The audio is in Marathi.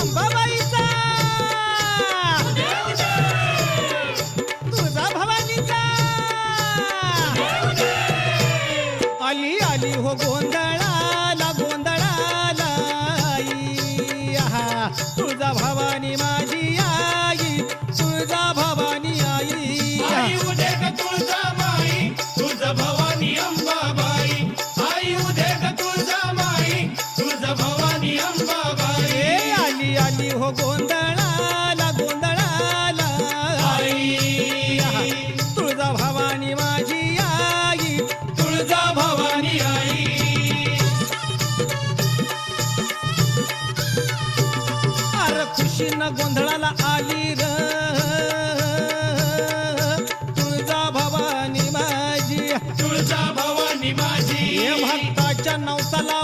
अंबाबाईचा तुळजा भवानीचा आली आली हो गोंधळाला गोंधळाला आई आहा तुळजा भवानी माझी आई तुळजा भवानी आई आई उदे ग तुळजामाई तुळजा भवानी अंबाबाई आई उदे ग तुळजामाई तुळजा भवानी अंबाबाई ए आली आली हो गोंधळाला गोंधळाला आई आहा तुळजा भवानी माझी आई तुळजा भवानी आई अरे खुशीनं गोंधळाला आली र तुळजा भवानी माझी तुळजा भवानी माझी हे भक्ताच्या नवसाला